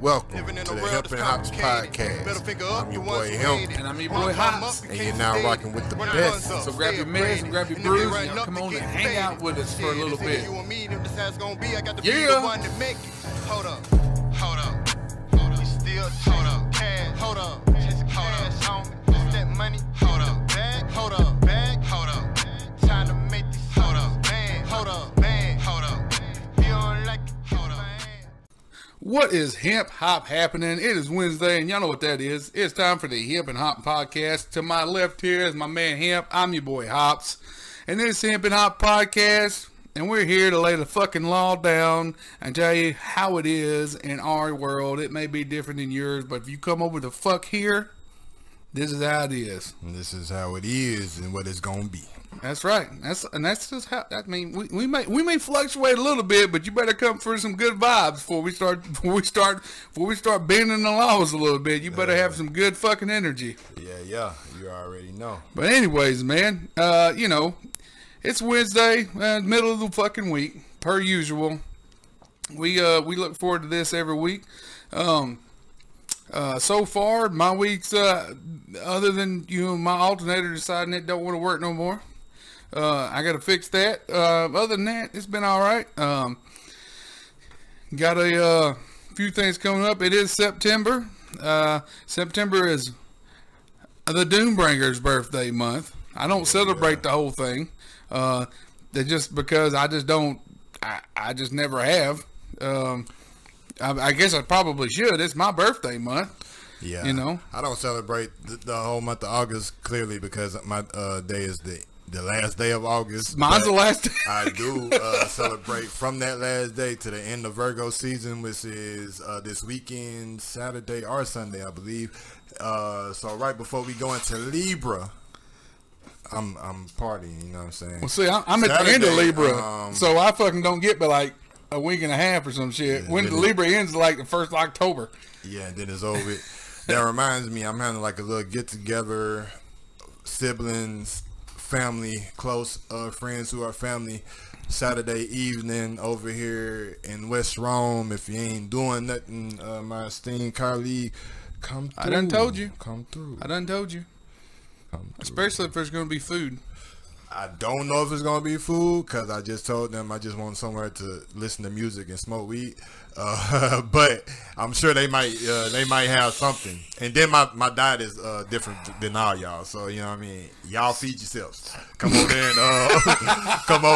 Welcome to the Hemp&Hopz Podcast. I'm your boy Hemp, and I'm your boy Hopz, and you're now rocking with the best. So grab your meds and grab your brews and come on and hang out with us for a little bit. Yeah. Hold up. You still hold up. Cash. Hold up. Cash on me. What's that money? Hold up. Bag. Hold up. Bag. Hold up. Time to make this. Hold up. Bang. Hold up. Bang. Hold up. You don't like it. Hold up. What is hemp hop happening? It is Wednesday, and y'all know what that is. It's time for the Hemp&Hopz Podcast. To my left here is my man Hemp. I'm your boy Hopz, and this is Hemp&Hopz Podcast, and we're here to lay the fucking law down and tell you how it is in our world. It may be different than yours, but if you come over the fuck here, this is how it is. And this is how it is and what it's gonna be. That's right. That's just how. I mean, we may fluctuate a little bit, but you better come for some good vibes before we start bending the laws a little bit. You better have some good fucking energy. Yeah. You already know. But anyways, man, it's Wednesday, middle of the fucking week, per usual. We look forward to this every week. So far, my week's other than my alternator deciding it don't want to work no more. I got to fix that. Other than that, it's been all right. Got a few things coming up. It is September. September is the Doombringer's birthday month. I don't celebrate the whole thing. Just because I just don't. I just never have. I guess I probably should. It's my birthday month. Yeah. You know. I don't celebrate the whole month of August clearly because my day is the last day of August. Mine's the last day. I do celebrate from that last day to the end of Virgo season, which is this weekend, Saturday or Sunday, I believe. So right before we go into Libra, I'm partying, you know what I'm saying? Well, see, I'm at the end of Libra, so I fucking don't get but like a week and a half or some shit. Yeah, when the Libra ends like the 1st of October. Yeah, and then it's over. That reminds me, I'm having like a little get-together, siblings, family, close friends who are family, Saturday evening over here in West Rome. If you ain't doing nothing, my esteemed colleague, come through. I done told you. Come through. I done told you. Come through. Especially if there's going to be food. I don't know if it's going to be food because I just told them I just want somewhere to listen to music and smoke weed. But I'm sure they might have something. And then my diet is different than all y'all. So, you know what I mean? Y'all feed yourselves. Come over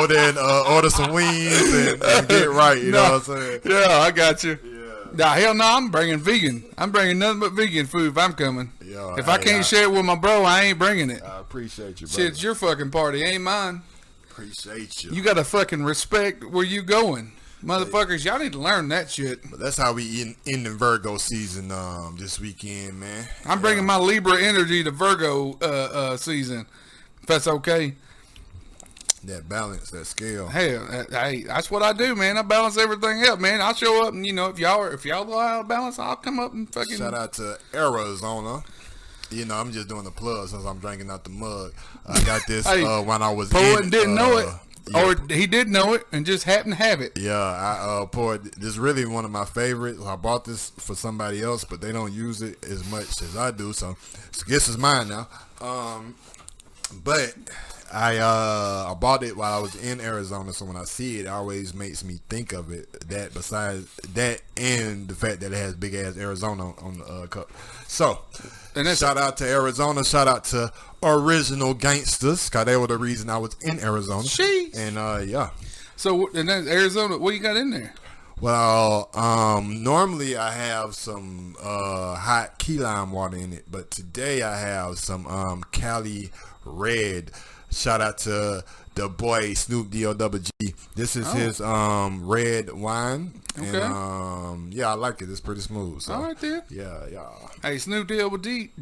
there and order some wings and get right. You know what I'm saying? Yeah, I got you. Yeah. Nah, hell no, I'm bringing vegan. I'm bringing nothing but vegan food if I'm coming. Yo, if I can't share it with my bro, I ain't bringing it. I appreciate you, bro. Shit, it's your fucking party, ain't mine. Appreciate you. You gotta fucking respect where you going. Motherfuckers, y'all need to learn that shit. But that's how we in the Virgo season this weekend, man. I'm bringing my Libra energy to Virgo season, if that's okay. That balance, that scale. Hey, that's what I do, man. I balance everything up, man. I'll show up, and if y'all go out of balance, I'll come up and fucking. Shout out to Arizona. I'm just doing the plug since I'm drinking out the mug. I got this when I was Poet in. Didn't know it. Yeah. Or he did know it and just happened to have it. Yeah, I poured. This is really one of my favorites. I bought this for somebody else, but they don't use it as much as I do. So this is mine now. But I bought it while I was in Arizona, so when I see it, it always makes me think of it. That besides that and the fact that it has big ass Arizona on the cup. So shout out to Arizona. Shout out to Original Gangsters, because they were the reason I was in Arizona. Jeez. And yeah. So and then Arizona, what you got in there? Well, normally I have some hot key lime water in it, but today I have some Cali Red. Shout out to the boy Snoop D-O-double-G. This is his red wine. Okay. And yeah, I like it. It's pretty smooth. So, all right then. Yeah. Hey, Snoop D-O-double-G.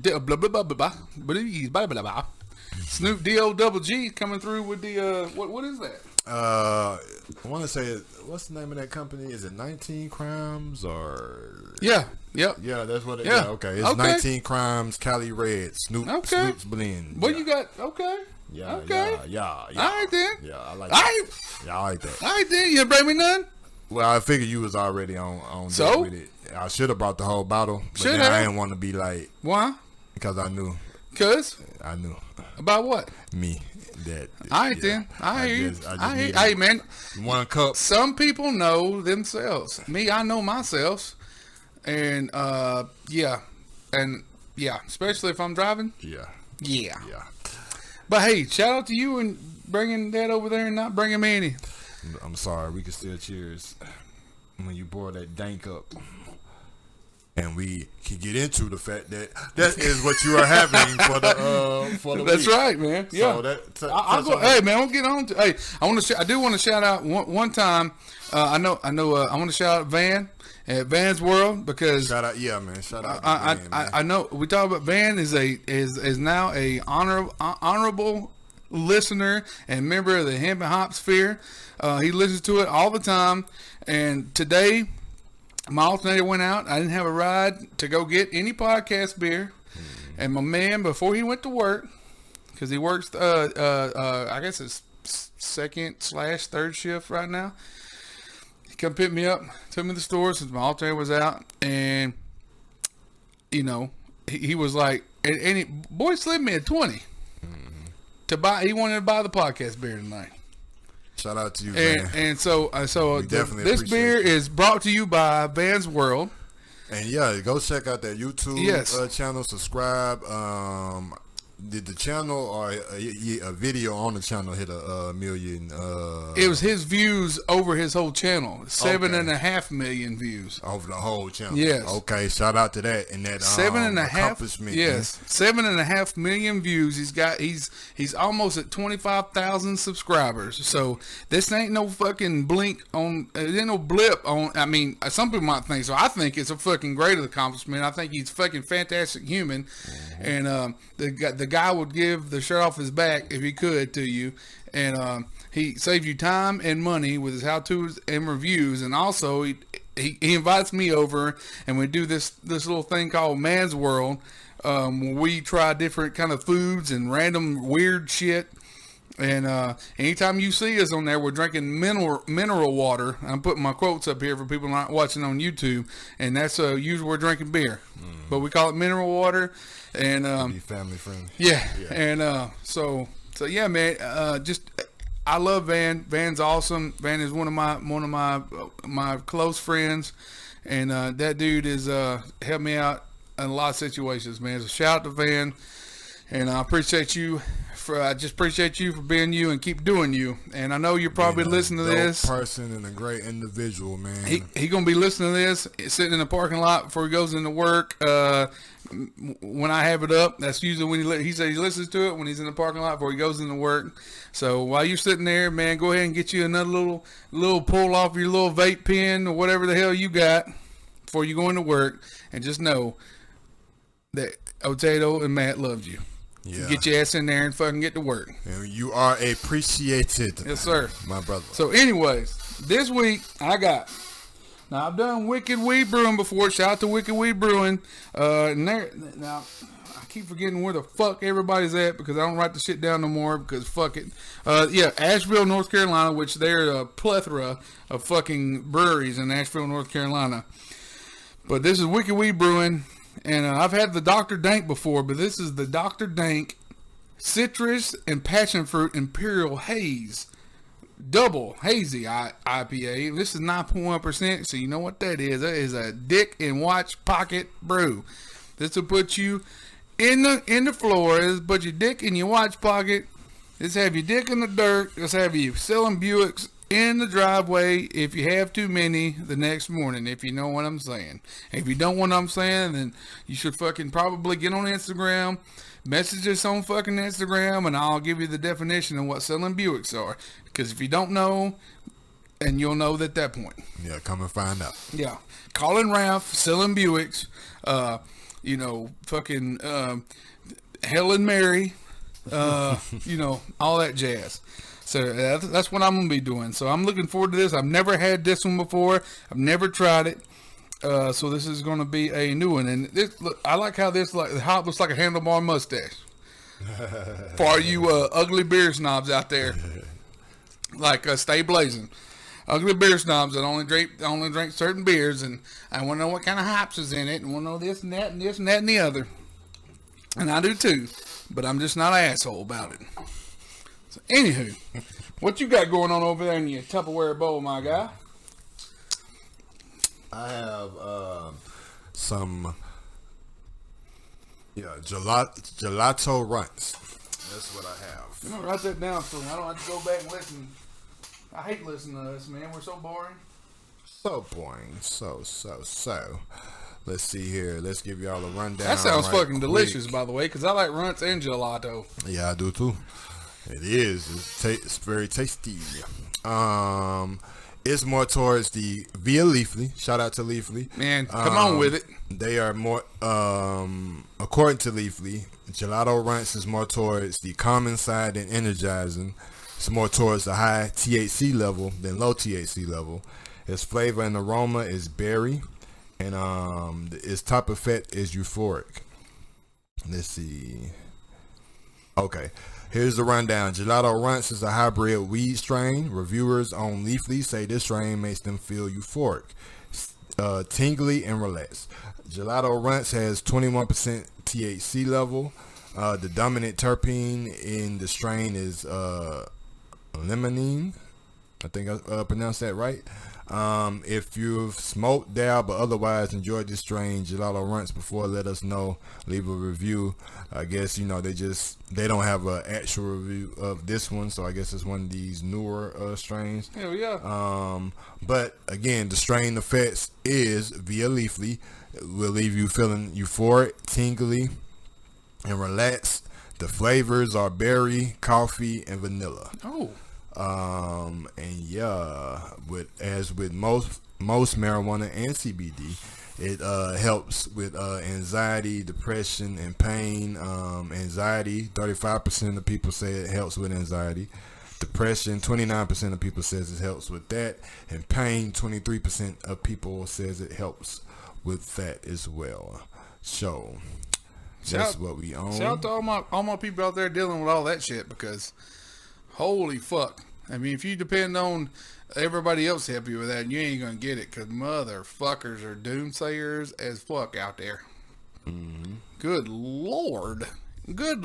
Snoop D-O-double-G coming through with the what is that? I want to say, what's the name of that company? Is it 19 Crimes or? Yeah. Yep. Yeah, that's what it is. Yeah. Okay. It's 19 Crimes Cali Red. Snoop's blend. What you got? Okay. Yeah. Okay. Yeah. All right then. Yeah, I like All that. right. Yeah, I like that. All right then. You bring me none? Well, I figured you was already on So? with it. I should have brought the whole bottle, but Should then have. I didn't want to be like, Why? because I knew. I knew. About what? Me. That. All right, then. I hear you. I hear you. needed Hey, man. 1 cup. Some people know themselves. Me, I know myself. And, especially if I'm driving. Yeah. Yeah. Yeah. But, hey, shout out to you and bringing that over there and not bringing me any. I'm sorry. We can still cheers when you pour that dank up. And we can get into the fact that is what you are having for the That's week. right, man. Yeah. So I'll go. Hey, man, I'll get on to. Hey, I do want to shout out one time. I want to shout out Van at Van's World because shout out, man. Shout out. To Van, man. I know we talk about Van is now a honorable listener and member of the Hemp&Hopz sphere. He listens to it all the time, and today my alternator went out. I didn't have a ride to go get any podcast beer, and my man, before he went to work, because he works I guess it's second/third shift right now, he come pick me up, took me to the store since my alternator was out, and he was like, and boy slid me a 20 to buy. He wanted to buy the podcast beer tonight. Shout out to you, man. And so this beer is brought to you by Van's World. And yeah, go check out that YouTube channel. Subscribe. Did the channel or a video on the channel hit a million? It was his views over his whole channel. 7.5 million views over the whole channel. Yes. Okay. Shout out to that and that 7.5 accomplishment. Yes. 7.5 million views. He's almost at 25,000 subscribers. So this ain't no fucking blink on. It ain't no blip on. I mean, some people might think so. I think it's a fucking great accomplishment. I think he's a fucking fantastic human, and the guy would give the shirt off his back if he could to you, and he saves you time and money with his how-tos and reviews, and also he invites me over and we do this little thing called Man's World, where we try different kind of foods and random weird shit. And anytime you see us on there, we're drinking mineral water. I'm putting my quotes up here for people not watching on YouTube, and that's usually we're drinking beer, but we call it mineral water. And be family friendly. Yeah. And so yeah, man. I love Van. Van's awesome. Van is one of my close friends, and that dude is helped me out in a lot of situations, man. So shout out to Van, and I appreciate you. I just appreciate you for being you and keep doing you. And I know you're probably listening to this. Person and a great individual, man. He gonna be listening to this sitting in the parking lot before he goes into work. When I have it up, that's usually when he says he listens to it when he's in the parking lot before he goes into work. So while you're sitting there, man, go ahead and get you another little pull off your little vape pen or whatever the hell you got before you go into work, and just know that Otato and Matt loved you. Yeah. Get your ass in there and fucking get to work. And you are appreciated. Yes, sir. My brother. So anyways, this week now I've done Wicked Weed Brewing before. Shout out to Wicked Weed Brewing. Now I keep forgetting where the fuck everybody's at because I don't write the shit down no more because fuck it. Asheville, North Carolina, which there's a plethora of fucking breweries in Asheville, North Carolina. But this is Wicked Weed Brewing. And I've had the Dr. Dank before, but this is the Dr. Dank Citrus and Passion Fruit Imperial Haze. Double Hazy IPA. This is 9.1%, so you know what that is. That is a dick and watch pocket brew. This will put you in the floor. This will put your dick in your watch pocket. This have your dick in the dirt. This have you selling Buicks in the driveway if you have too many the next morning, if you know what I'm saying. If you don't know what I'm saying, then you should fucking probably get on Instagram, message us on fucking Instagram, and I'll give you the definition of what selling Buicks are. Because if you don't know, and you'll know at that point. Yeah, come and find out. Yeah. Colin Ralph, selling Buicks, fucking Helen Mary, all that jazz. So that's what I'm going to be doing. So I'm looking forward to this. I've never had this one before. I've never tried it. So this is going to be a new one. And I like how the hop looks like a handlebar mustache. For all you ugly beer snobs out there. Like Stay Blazing. ugly beer snobs that only drink certain beers, and I want to know what kind of hops is in it, and want to know this and that and this and that and the other. And I do too, but I'm just not an asshole about it. So, anywho, what you got going on over there in your Tupperware bowl, my guy? I have some Gelato Runts. That's what I have. You know, write that down so I don't have to go back and listen. I hate listening to us, man. We're so boring. So boring. So. Let's see here. Let's give y'all a rundown. That sounds fucking quick. delicious, by the way, because I like runts and gelato. Yeah, I do too. It is. It's very tasty. It's more towards the via Leafly. Shout out to Leafly. Man, come on with it. They are more, according to Leafly, Gelato Runts is more towards the calming side and energizing. It's more towards the high THC level than low THC level. Its flavor and aroma is berry, and its top effect is euphoric. Let's see. Okay. Here's the rundown. Gelato Runts is a hybrid weed strain. Reviewers on Leafly say this strain makes them feel euphoric, tingly, and relaxed. Gelato Runts has 21% THC level. The dominant terpene in the strain is limonene. I think I pronounced that right. If you've smoked, dabbed, but otherwise enjoyed this strain, Gelato Runts, before let us know. Leave a review. I guess, you know, they don't have an actual review of this one, so I guess it's one of these newer strains. Hell yeah. But again, the strain effects is via Leafly. It will leave you feeling euphoric, tingly, and relaxed. The flavors are berry, coffee, and vanilla. Oh. And yeah, as with most marijuana and CBD, it helps with anxiety, depression, and pain. Anxiety, 35% of people say it helps with anxiety. Depression, 29% of people says it helps with that. And pain, 23% of people says it helps with that as well. So that's what we own. Shout out to all my people out there dealing with all that shit, because holy fuck. I mean, if you depend on everybody else to help you with that, you ain't gonna get it, because motherfuckers are doomsayers as fuck out there. Mm-hmm. Good lord. Good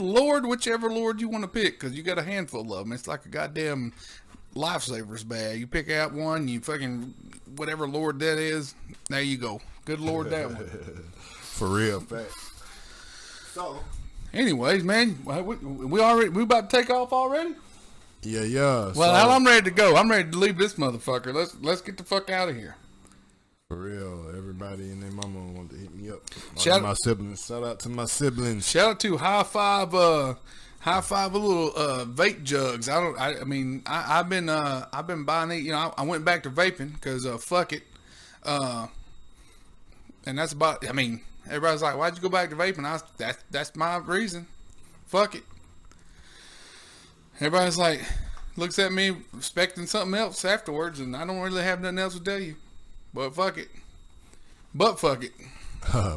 lord, whichever lord you want to pick, because you got a handful of them. It's like a goddamn lifesavers bag. You pick out one, you fucking, whatever lord that is, there you go. Good lord, that one. For real, fact. So, anyways, man, we about to take off already? Yeah. Well, I'm ready to go. I'm ready to leave this motherfucker. Let's get the fuck out of here. For real, everybody and their mama want to hit me up. Shout my siblings. Shout out to my siblings. Shout out to high five a little vape jugs. I've been buying it. You know, I went back to vaping because fuck it. And that's about. I mean, everybody's like, why'd you go back to vaping? That's my reason. Fuck it. Everybody's like, looks at me expecting something else afterwards, and I don't really have nothing else to tell you. But fuck it. But fuck it. Alright,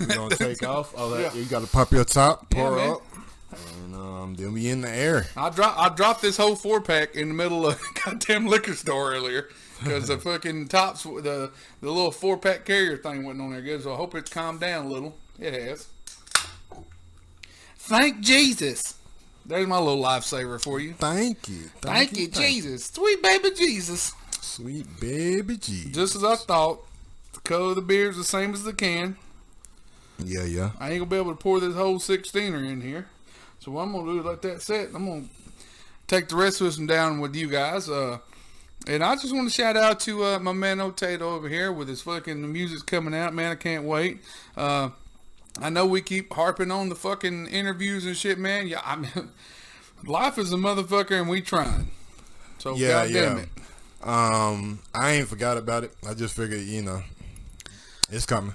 we're gonna take off. All that, Yeah. You gotta pop your top, pour Yeah, up, and then we in the air. I dropped this whole 4-pack in the middle of a goddamn liquor store earlier, because the fucking tops, the little 4-pack carrier thing went on there good, so I hope it's calmed down a little. It has. Thank Jesus. There's my little lifesaver for you. Thank you. Thank you, Jesus. Sweet baby Jesus. Sweet baby Jesus. Just as I thought. The color of the beer is the same as the can. Yeah. I ain't gonna be able to pour this whole 16er in here. So what I'm gonna do is let that set. I'm gonna take the rest of them down with you guys. And I just want to shout out to my man Otato over here with his fucking, the music's coming out, man. I can't wait. I know we keep harping on the fucking interviews and shit, man. Yeah, I mean, life is a motherfucker, and we trying. So goddamn it. I ain't forgot about it. I just figured, it's coming.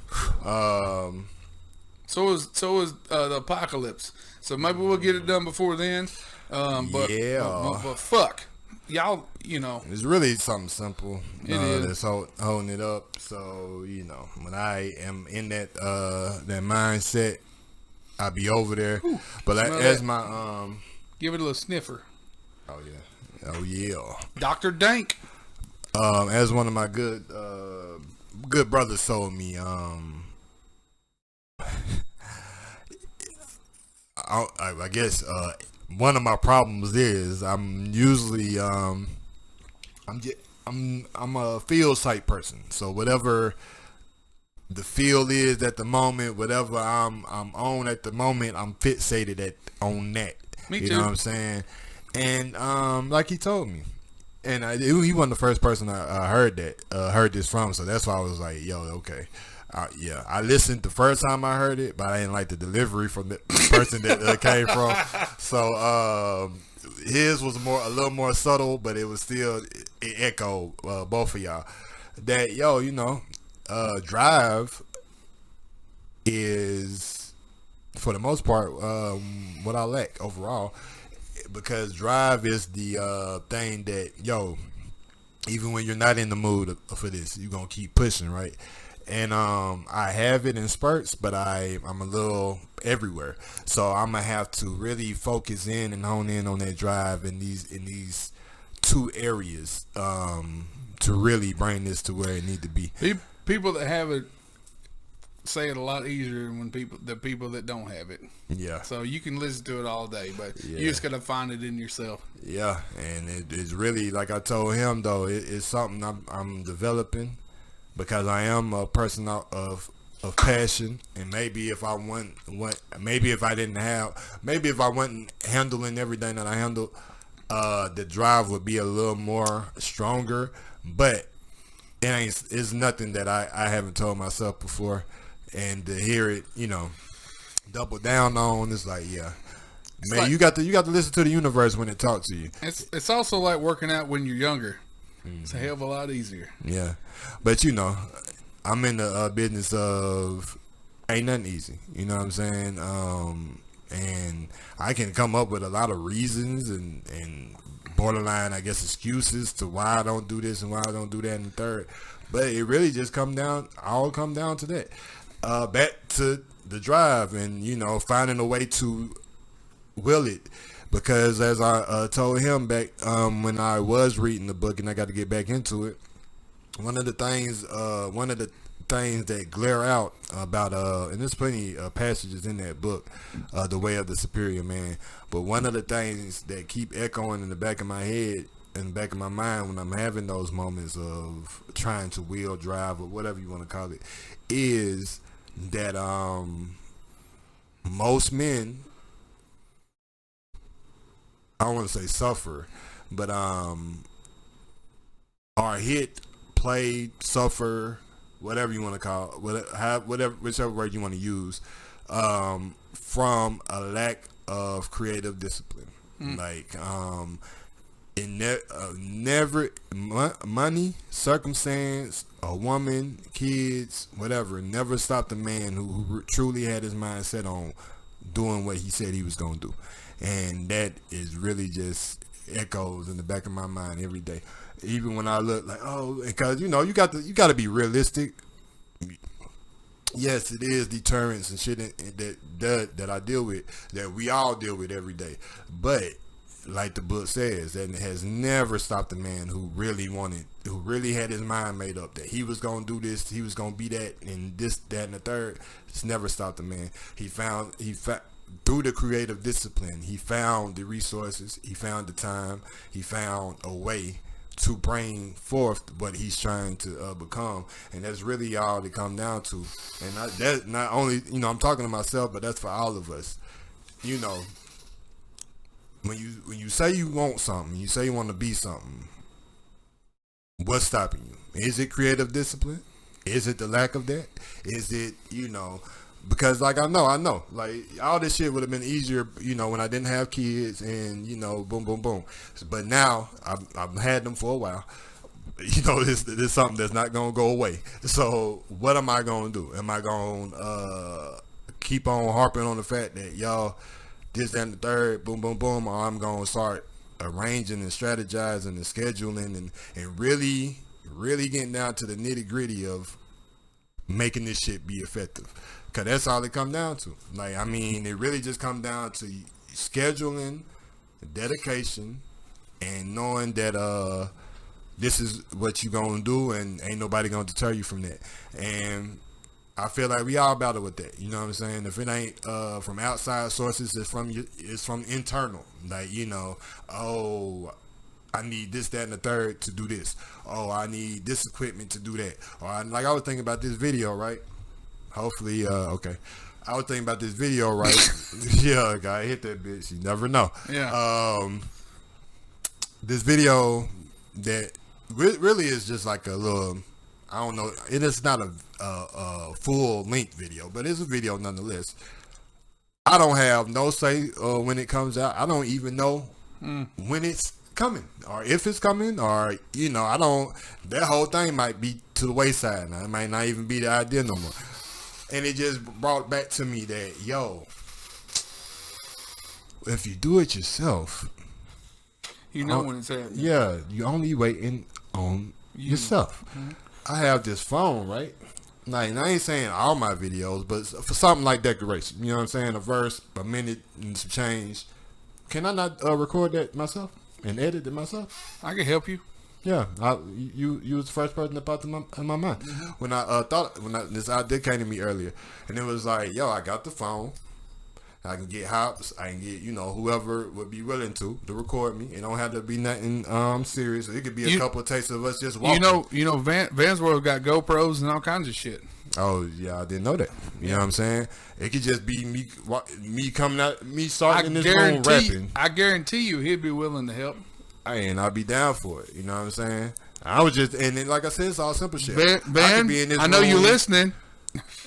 So is the apocalypse. So maybe we'll get it done before then. But fuck, y'all. It's really something simple. It is. That's holding it up. So when I am in that mindset, I'll be over there. Ooh, but smell as that. my Give it a little sniffer. Oh yeah. Oh yeah. Dr. Dank. As one of my good brothers told me, I guess one of my problems is I'm usually I'm a field type person. So whatever the field is at the moment, whatever I'm on at the moment, I'm fixated on that. Me too. You know what I'm saying? And like he told me, and he wasn't the first person I heard this from. So that's why I was like, yo, okay. Yeah, I listened the first time I heard it, but I didn't like the delivery from the person that came from. So his was a little more subtle, but it was still it echoed both of y'all. That drive is for the most part what I lack overall, because drive is the thing that even when you're not in the mood for this, you're gonna keep pushing, right? And I have it in spurts, but I'm a little everywhere. So I'm gonna have to really focus in and hone in on that drive in these two areas to really bring this to where it need to be. People that have it say it a lot easier than the people that don't have it. Yeah. So you can listen to it all day, but you just gotta find it in yourself. Yeah, and it's really, like I told him though, it's something I'm developing. Because I am a person of passion, and maybe if I wasn't handling everything that I handle, the drive would be a little more stronger. But it's nothing that I haven't told myself before, and to hear it, double down on, it's like, yeah, man, like, you got to listen to the universe when it talks to you. It's also like working out when you're younger. It's a hell of a lot easier. Yeah, but I'm in the business of ain't nothing easy. You know what I'm saying? And I can come up with a lot of reasons and borderline, I guess, excuses to why I don't do this and why I don't do that and the third. But it really just come down to that. Back to the drive and finding a way to will it. Because as I told him back when I was reading the book and I got to get back into it, one of the things that glare out about and there's plenty of passages in that book, The Way of the Superior Man, but one of the things that keep echoing in the back of my head, in the back of my mind when I'm having those moments of trying to wheel drive or whatever you want to call it, is that most men, I don't want to say suffer, but are hit, played, suffer, whatever you want to call it, whichever word you want to use, from a lack of creative discipline. Like never money, circumstance, a woman, kids, whatever, never stopped a man who truly had his mind set on doing what he said he was going to do. And that is really just echoes in the back of my mind every day. Even when I look like, because you got to be realistic. Yes, it is deterrence and shit that I deal with, that we all deal with every day. But like the book says, that it has never stopped a man who really had his mind made up that he was gonna do this, he was gonna be that, and this, that, and the third. It's never stopped a man. He found through the creative discipline, he found the resources, he found the time, he found a way to bring forth what he's trying to become, and that's really all it come down to. And that not only, I'm talking to myself, but that's for all of us. When you say you want something, you say you want to be something, what's stopping you? Is it creative discipline? Is it the lack of that? Is it, because like I know, like all this shit would have been easier, when I didn't have kids and, boom, boom, boom. But now I've had them for a while. This is something that's not going to go away. So what am I going to do? Am I going to keep on harping on the fact that y'all, this, that, and the third, boom, boom, boom, or I'm going to start arranging and strategizing and scheduling and really, really getting down to the nitty gritty of making this shit be effective? Because that's all it come down to. It really just come down to scheduling, dedication, and knowing that this is what you gonna do, and ain't nobody gonna deter you from that. And I feel like we all battle with that. You know what I'm saying? If it ain't from outside sources, it's from internal. Like, you know, oh, I need this, that, and the third to do this. Oh, I need this equipment to do that. Or like I was thinking about this video, right? Hopefully, okay. I was thinking about this video, right? Yeah, gotta hit that bitch. You never know. Yeah. This video that really is just like a little, I don't know. It is not a full length video, but it's a video nonetheless. I don't have no say when it comes out. I don't even know when it's coming or if it's coming, or you know, I don't. That whole thing might be to the wayside now. It might not even be the idea no more. And it just brought back to me that, yo, if you do it yourself, you know when it's happening. Yeah, you only waiting on yourself. Mm-hmm. I have this phone, right? Like, I ain't saying all my videos, but for something like decoration, you know what I'm saying? A verse, a minute, and some change. Can I not record that myself and edit it myself? I can help you. Yeah, you was the first person that popped in my mind. Mm-hmm. When this idea came to me earlier, and it was like, yo, I got the phone. I can get Hops. I can get, you know, whoever would be willing to record me. It don't have to be nothing serious. It could be a couple of takes of us just walking. You know, Van's World got GoPros and all kinds of shit. Oh yeah, I didn't know that. You know what I'm saying? It could just be me coming out, me starting in this room rapping. I guarantee you, he'd be willing to help. And I'll be down for it. You know what I'm saying? I was just, and then, like I said, it's all simple shit. Van, I know you listening.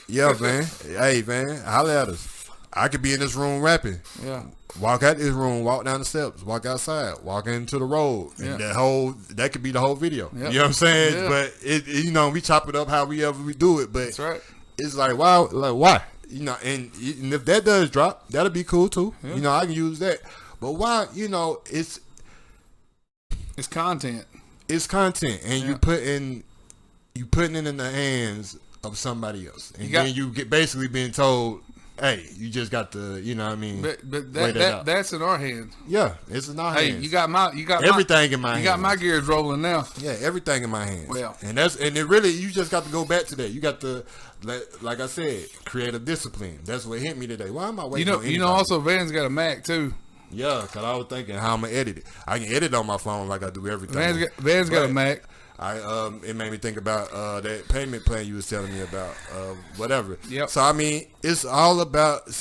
Yeah, Van. Hey, Van, holla at us. I could be in this room rapping. Yeah. Walk out this room, walk down the steps, walk outside, walk into the road. Yeah. And that could be the whole video. Yep. You know what I'm saying? Yeah. But it, you know, we chop it up however we do it. But that's right. It's like, wow, like why? You know, and if that does drop, that'll be cool too. Yeah. You know, I can use that. But why? You know, it's content. It's content, and you putting it in the hands of somebody else, and then you get basically being told, "Hey, you just got to," you know what I mean? But that's in our hands. Yeah, it's in our hands. You got everything in my hands. You got my gears rolling now. Yeah, everything in my hands. Well, and it really, you just got to go back to that. You got to, like I said, create a discipline. That's what hit me today. Why am I waiting? You know, also Van's got a Mac too. Yeah, because I was thinking how I'm going to edit it. I can edit on my phone like I do everything. Van's got a Mac. It made me think about that payment plan you was telling me about, whatever. Yep. So, I mean, it's all about,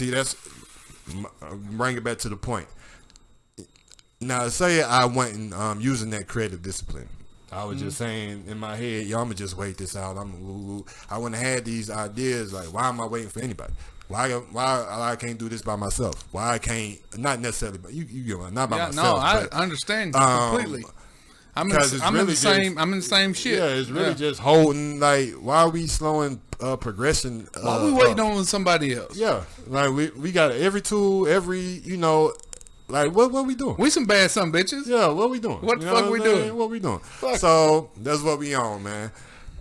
bring it back to the point. Now, say I went and using that creative discipline. I was just saying in my head, yo, I'm going to just wait this out. I wouldn't have had these ideas, like, why am I waiting for anybody? Why I can't do this by myself? Why I can't, not necessarily, but you get not by myself. No, I understand completely. I'm in the same shit. Yeah, it's really just holding, like, why are we slowing progression? Why are we waiting on somebody else? Yeah, like we got every tool, you know, like what we doing? We some bad some bitches. Yeah, what we doing? What the fuck we doing? What we doing? So that's what we on, man.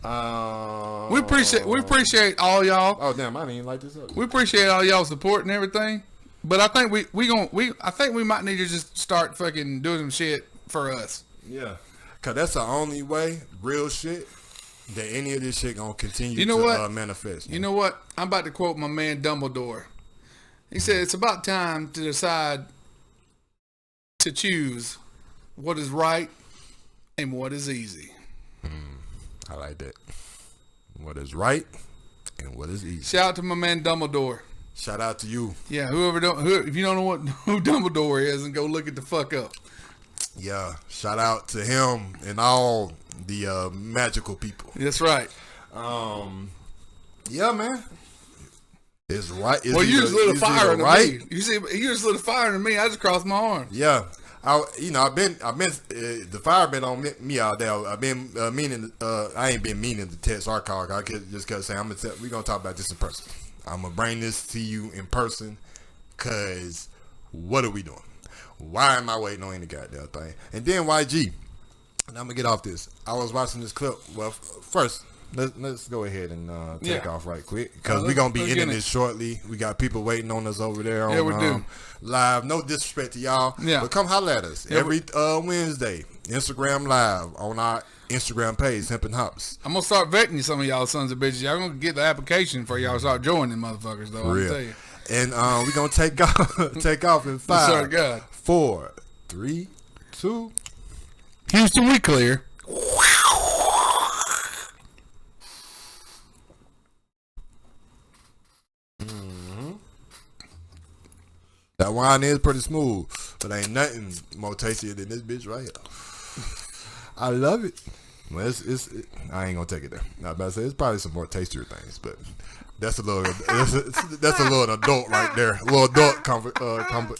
We appreciate all y'all. Oh damn, I didn't even like this up. We appreciate all y'all support and everything, but I think I think we might need to just start fucking doing some shit for us. Yeah, cause that's the only way, real shit, that any of this shit gonna continue manifest. You know what? I'm about to quote my man Dumbledore. He said it's about time to decide to choose what is right and what is easy. I like that. What is right and what is easy. Shout out to my man Dumbledore. Shout out to you. Yeah, if you don't know who Dumbledore is, and go look it the fuck up. Yeah, shout out to him and all the magical people. That's right. Yeah, man. It's right. Well, you just lit a fire under me. You see, you just lit a fire under me. I just crossed my arms. Yeah. I've been the fire been on me all day. I've been meaning. I ain't been meaning to text our call. I just kept saying, we're gonna talk about this in person. I'm gonna bring this to you in person, cause what are we doing? Why am I waiting on any goddamn thing? And then YG, and I'm gonna get off this. I was watching this clip. Well, first, let's go ahead and take Yeah. off right quick because we're gonna be let's ending get it. this shortly. We got people waiting on us over there on we do. live. No disrespect to y'all, Yeah. but come holler at us every Wednesday. Instagram live on our Instagram page, Hemp&Hopz. I'm gonna start vetting you, some of y'all sons of bitches. Y'all gonna get the application for y'all to start joining them motherfuckers, though. Real. I'll tell you. And we're gonna take off in Sorry, 5, God. 4, 3, 2. Houston, we clear. That wine is pretty smooth, but ain't nothing more tastier than this bitch right here. I love it. Well, I ain't gonna take it there. I was about to say it's probably some more tastier things, but that's a little that's a little adult right there, a little adult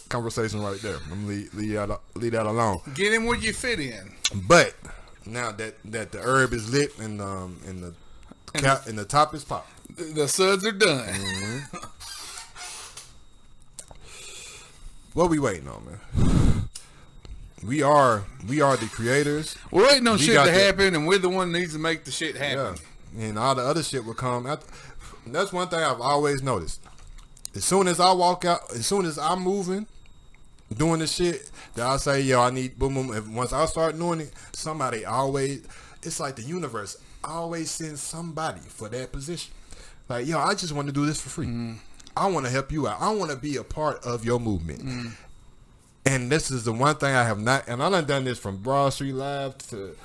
conversation right there. I'm gonna leave that alone. Get in where you fit in. But now that the herb is lit and the top is popped, The suds are done. Mm-hmm. What we waiting on, man? We are the creators. We're waiting on shit got to the- happen, and we're the one that needs to make the shit happen. Yeah, and all the other shit will come after. That's one thing I've always noticed. As soon as I walk out, as soon as I'm moving, doing the shit that I say, yo, I need boom boom. And once I start doing it, somebody always. It's like the universe always sends somebody for that position. Like, yo, I just want to do this for free. I want to help you out. I want to be a part of your movement. And this is the one thing I have not, and I done this from Broad Street Live to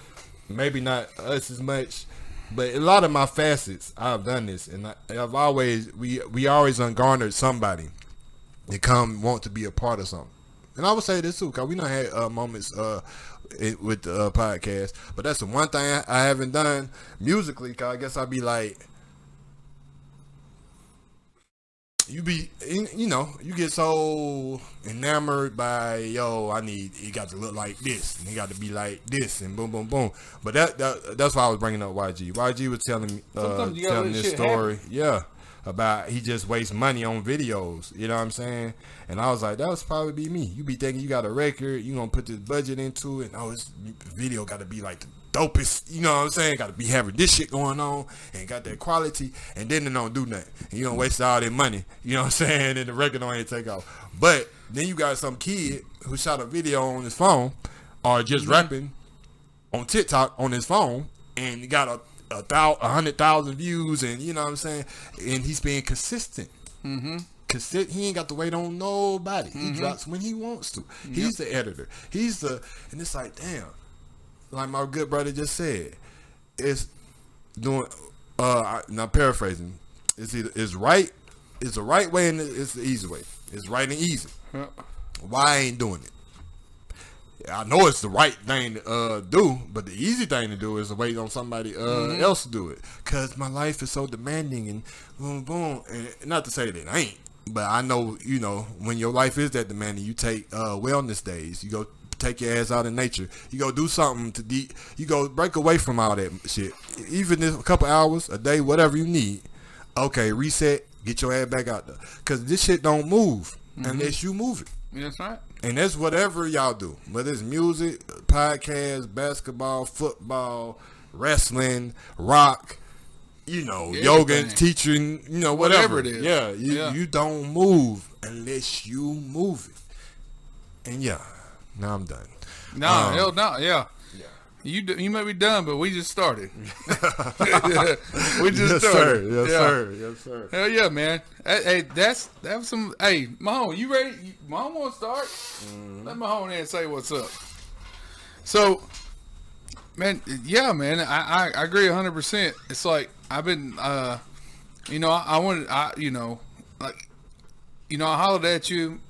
maybe not us as much, but a lot of my facets I've done this, and I've always we always ungarnered somebody that come want to be a part of something. And I would say this too, cause we done had moments with the podcast, but that's the one thing I haven't done musically. Cause I guess I'd be like. You get so enamored by, yo, it got to look like this, and it got to be like this, and boom, boom, boom. But that's why I was bringing up YG. YG was telling this story, about he just wastes money on videos, you know what I'm saying? And I was like, that would probably be me. You be thinking you got a record, you gonna put this budget into it, and this video got to be like the dopest, you know what I'm saying? Got to be having this shit going on and got that quality, and then it don't do nothing. And you don't waste all that money, you know what I'm saying? And the record don't even take off. But then you got some kid who shot a video on his phone or just rapping on TikTok on his phone and he got 100,000 views, and you know what I'm saying? And he's being consistent. He ain't got to wait on nobody. He drops when he wants to. He's the editor. And it's like, damn. Like my good brother just said, it's doing. Now paraphrasing, it's the right way and it's the easy way. It's right and easy. Why I ain't doing it? I know it's the right thing to do, but the easy thing to do is to wait on somebody else to do it. Cause my life is so demanding and boom, boom. And not to say that it ain't, but I know when your life is that demanding, you take wellness days. You go. Take your ass out in nature. You go do something you go break away from all that shit. Even if a couple hours, a day, whatever you need. Okay, reset, get your ass back out there. Cause this shit don't move unless you move it. That's right. And that's whatever y'all do. Whether it's music, podcast, basketball, football, wrestling, rock, yoga, teaching, whatever it is. Yeah, you don't move unless you move it. And now I'm done. No, hell no, yeah. You may be done, but we just started. We just started. Yes, sir. Hell yeah, man. Hey, that was some. Hey, Mahone, you ready? Mahone want to start? Let Mahone in and say what's up. So, man, man, I agree 100%. It's like I've been, I hollered at you.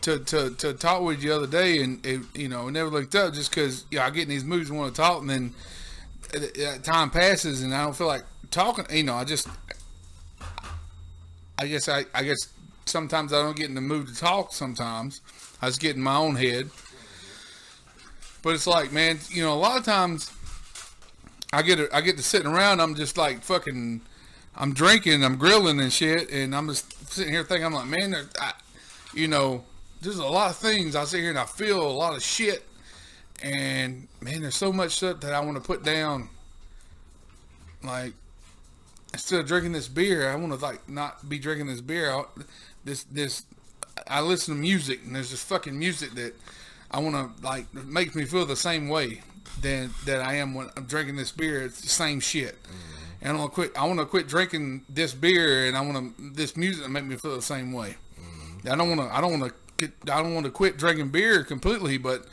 To talk with you the other day, and it never looked up just because I get in these moods and want to talk, and then time passes and I don't feel like talking. I guess sometimes I don't get in the mood to talk. Sometimes I just get in my own head. But it's like, man, a lot of times I get to sitting around. I'm just like fucking. I'm drinking, I'm grilling and shit, and I'm just sitting here thinking, I'm like, man, there's a lot of things I sit here and I feel a lot of shit, and man, there's so much stuff that I want to put down like instead of drinking this beer, I want to like not be drinking this beer. I listen to music, and there's this fucking music that I want to like makes me feel the same way that I am when I'm drinking this beer. It's the same shit. And I want to quit drinking this beer, and this music to make me feel the same way. I don't want to quit drinking beer completely, but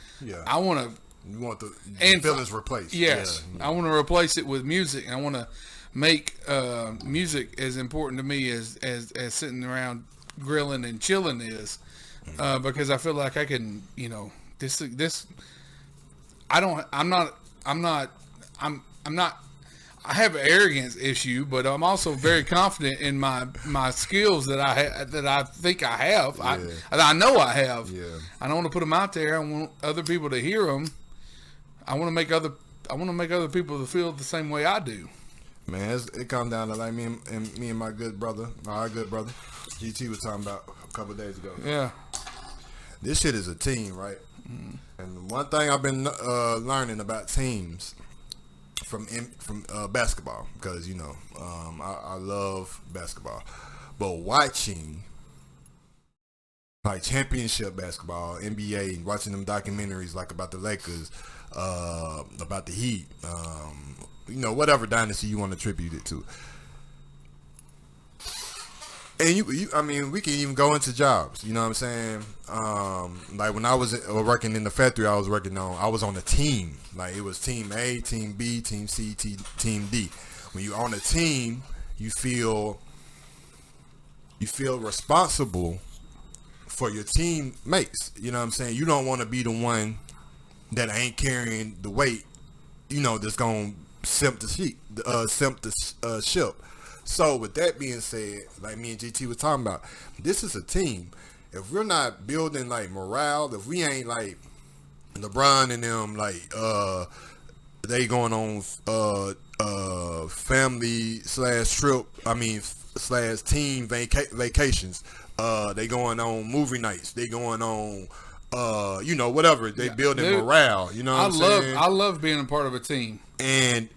I want to. You want the feelings replaced. Yes, I want to replace it with music. I want to make music as important to me as sitting around grilling and chilling is, because I feel like I can, this. I'm not. I have an arrogance issue, but I'm also very confident in my skills that I think I have. I know I have. Yeah. I don't want to put them out there. I want other people to hear them. I want to make other people to feel the same way I do. Man, it comes down to like me and my good brother, our good brother, GT was talking about a couple of days ago. Yeah. This shit is a team, right? And one thing I've been learning about teams from basketball, because I love basketball, but watching like championship basketball, NBA, watching them documentaries like about the Lakers, about the Heat, whatever dynasty you want to attribute it to. And we can even go into jobs. You know what I'm saying? Like when I was working in the factory, I was on a team. Like it was team A, team B, team C, team D. When you're on a team, you feel responsible for your teammates. You know what I'm saying? You don't want to be the one that ain't carrying the weight. That's gonna simp the ship. So with that being said, like me and GT was talking about, this is a team. If we're not building like morale, if we ain't like LeBron and them like they going on family / team vacations, they going on movie nights, they going on whatever, they building morale. You know what I'm saying? I love being a part of a team. And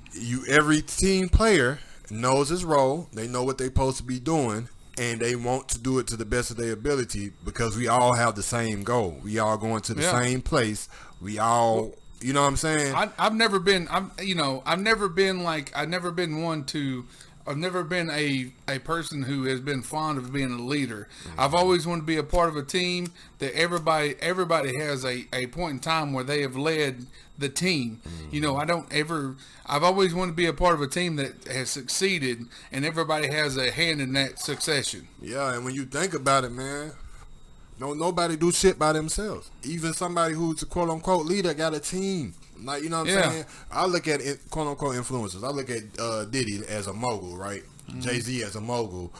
every team player knows his role. They know what they're supposed to be doing, and they want to do it to the best of their ability because we all have the same goal. We all going to the same place. We all, you know what I'm saying? I've never been a person who has been fond of being a leader. I've always wanted to be a part of a team that everybody has a point in time where they have led the team. I've always wanted to be a part of a team that has succeeded, and everybody has a hand in that succession. Yeah, and when you think about it, man, nobody do shit by themselves. Even somebody who's a quote unquote leader got a team. Like, you know what I'm saying? I look at it, quote unquote influencers. I look at Diddy as a mogul, right? Jay-Z as a mogul.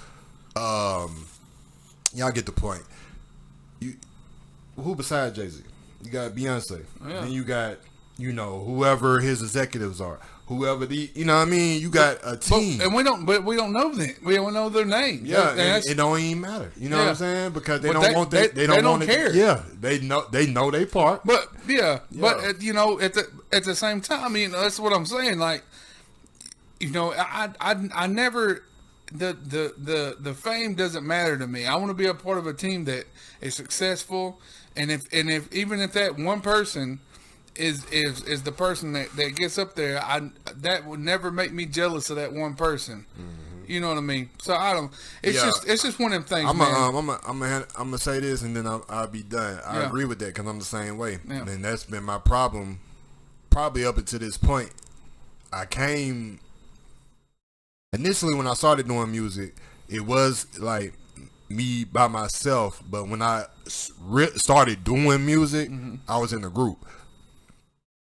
Y'all get the point. Who besides Jay-Z? You got Beyonce. Yeah. Then you got, whoever his executives are. Whoever you know what I mean? You got a team. We don't know them. We don't know their names. Yeah, and it don't even matter. You know what I'm saying? Because they don't want that. They don't care. Yeah, they know their part. But but at the same time, I mean, that's what I'm saying. Like, I never the fame doesn't matter to me. I want to be a part of a team that is successful, and if even if that one person is the person that gets up there, that would never make me jealous of that one person. You know what I mean? So I don't. It's just one of them things. I'm gonna say this and then I'll be done. I agree with that because I'm the same way, and that's been my problem, probably up until this point. I came initially when I started doing music, it was like me by myself, but when I started doing music, I was in a group.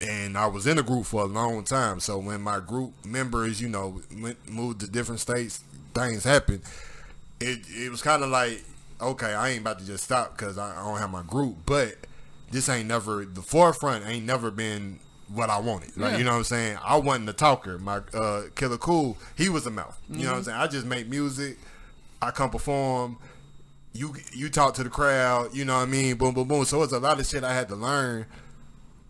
And I was in a group for a long time. So when my group members, moved to different states, things happened. It was kind of like, okay, I ain't about to just stop because I don't have my group. But the forefront ain't never been what I wanted. Like, you know what I'm saying? I wasn't the talker. My Killer Cool, he was the mouth. You know what I'm saying? I just make music. I come perform. You talk to the crowd. You know what I mean? Boom, boom, boom. So it's a lot of shit I had to learn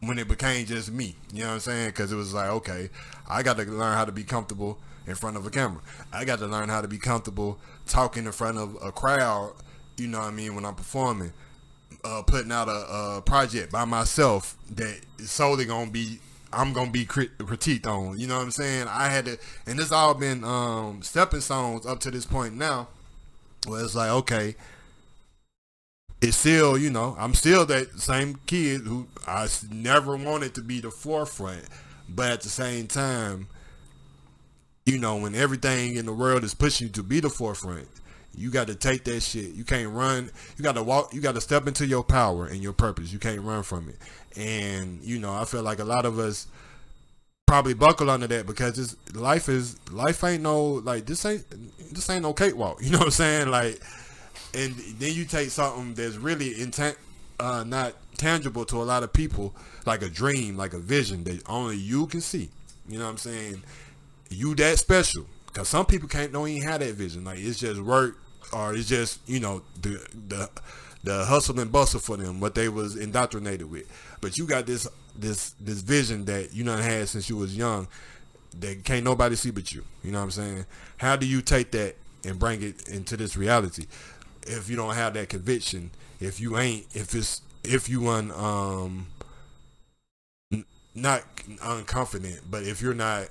when it became just me, you know what I'm saying? Because it was like, okay, I got to learn how to be comfortable in front of a camera. I got to learn how to be comfortable talking in front of a crowd, you know what I mean, when I'm performing. Putting out a project by myself that is solely I'm gonna be critiqued on, you know what I'm saying? I had to, and this all been stepping stones up to this point now, where it's like, okay, it's still, you know, I'm still that same kid who I never wanted to be the forefront, but at the same time, you know, when everything in the world is pushing you to be the forefront, you got to take that shit. You can't run. You got to walk. You got to step into your power and your purpose. You can't run from it. And, you know, I feel like a lot of us probably buckle under that because life ain't no, like, this ain't no cakewalk. You know what I'm saying? Like, and then you take something that's really not tangible to a lot of people, like a dream, like a vision that only you can see. You know what I'm saying? You that special. Because some people don't even have that vision. Like, it's just work, or it's just, you know, the hustle and bustle for them, what they was indoctrinated with. But you got this vision that you done had since you was young that can't nobody see but you. You know what I'm saying? How do you take that and bring it into this reality if you don't have that conviction? If you not unconfident, but if you're not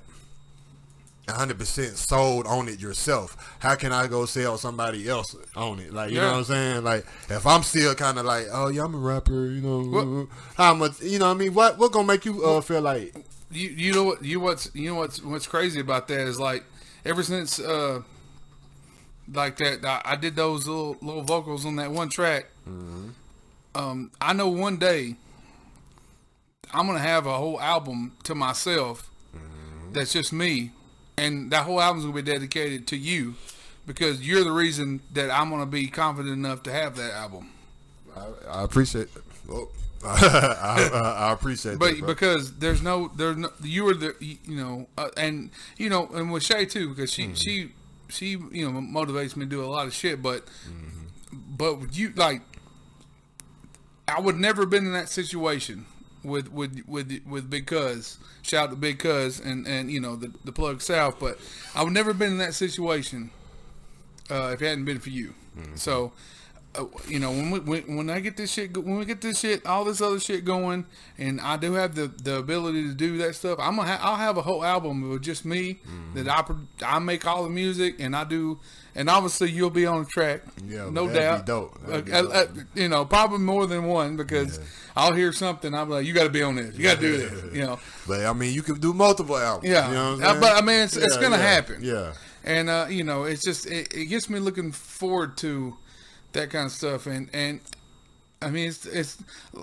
100% sold on it yourself, how can I go sell somebody else on it? Like, you know what I'm saying? Like, if I'm still kind of like, oh yeah, I'm a rapper, you know, how much, you know what I mean? What gonna make you feel like? You know what's crazy about that is, like, ever since like that I did those little vocals on that one track. Mm-hmm. I know one day I'm gonna have a whole album to myself. Mm-hmm. That's just me. And that whole album's going to be dedicated to you because you're the reason that I'm going to be confident enough to have that album. I appreciate it. Well, I appreciate it. But because there's no, you were the, you know, and with Shay too, because she you know, motivates me to do a lot of shit. But, but you, like, I would never have been in that situation with Big Cuz. Shout out to Big Cuz and you know, the Plug South, but I would never have been in that situation if it hadn't been for you. Mm-hmm. So you know, when I get this shit, when we get this shit, all this other shit going, and I do have the ability to do that stuff, I'll have a whole album with just me. Mm-hmm. that I make all the music and I do, and obviously you'll be on the track, no doubt. Be dope. You know, probably more than one because I'll hear something, I'm like, you got to be on this, you got to do this, you know. But I mean, you can do multiple albums. Yeah, you know what I'm saying? But I mean, it's gonna happen. Yeah, and you know, it's just it gets me looking forward to that kind of stuff, and I mean, it's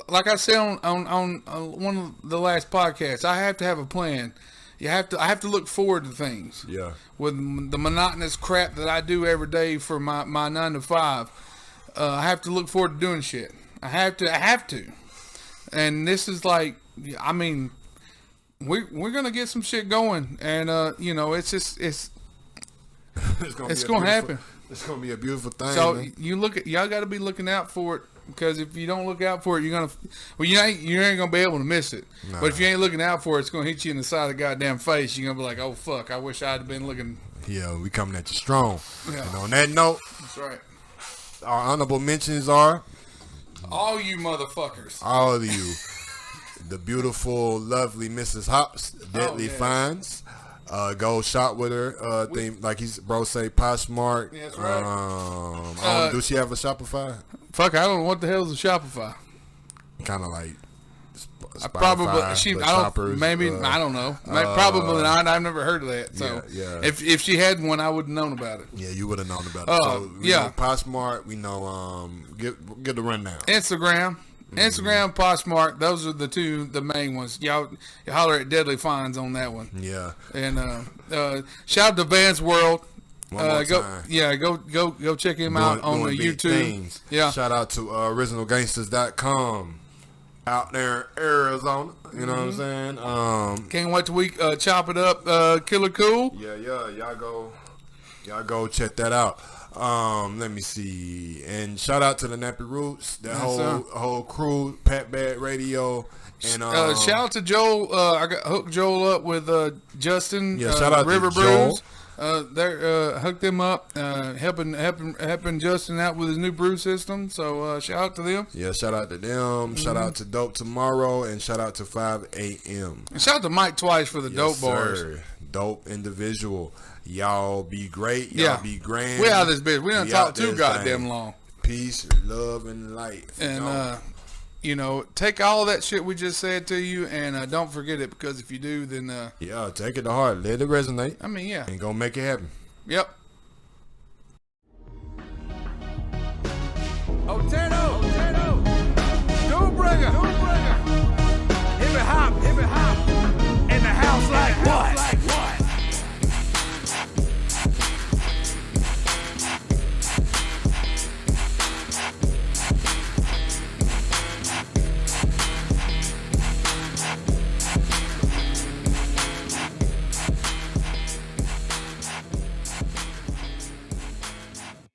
like I said on one of the last podcasts, I have to have a plan. I have to look forward to things. Yeah. With the monotonous crap that I do every day for my 9 to 5, I have to look forward to doing shit. I have to. And this is like, I mean, we're gonna get some shit going, and you know, it's just it's gonna happen. It's gonna be a beautiful thing. So man. Y'all got to be looking out for it, because if you don't look out for it, you ain't gonna be able to miss it. Nah. But if you ain't looking out for it, it's gonna hit you in the side of the goddamn face. You're gonna be like, oh fuck, I wish I'd have been looking. Yeah, we coming at you strong. Yeah. And on that note, that's right. Our honorable mentions are all you motherfuckers. All of you, the beautiful, lovely Mrs. Hopz, Deadly Finds. Go shop with her. Like he's bro say Poshmark. Yeah, that's right. Do she have a Shopify? Fuck, I don't know what the hell is a Shopify. Kind of like Spotify, I don't know. Probably not. I've never heard of that. So yeah. If she had one, I would have known about it. Yeah, you would have known about it. So we know Poshmark. We know get the rundown. Instagram, Poshmark, those are the main ones. Y'all holler at Deadly Finds on that one. Yeah. And shout out to Vance World. One more time. Yeah, go check him out on the YouTube. Things. Yeah. Shout out to originalgangsters.com out there in Arizona. You know what I'm saying? Can't wait till we chop it up. Killer Cool. Yeah. Y'all go check that out. Let me see. And shout out to the Nappy Roots, that Yes, whole crew, Pat Bad Radio. And shout out to Joel. I got hooked Joel up with Justin. Yeah, shout out River to Joel. Brews. They're hooked them up, helping Justin out with his new brew system. So shout out to them. Yeah, shout out to them. Shout out to Dope Tomorrow, and shout out to 5 a.m. And shout out to Mike Twice for the dope bars. Sir. Dope individual. Y'all be great. Y'all be grand. We out of this bitch. We done talked too goddamn thing. long. Peace, love, and light. And take all that shit we just said to you, and don't forget it, because if you do, then take it to heart. Let it resonate. I mean, yeah, and go make it happen. Yep. Otero, Doom Bringer.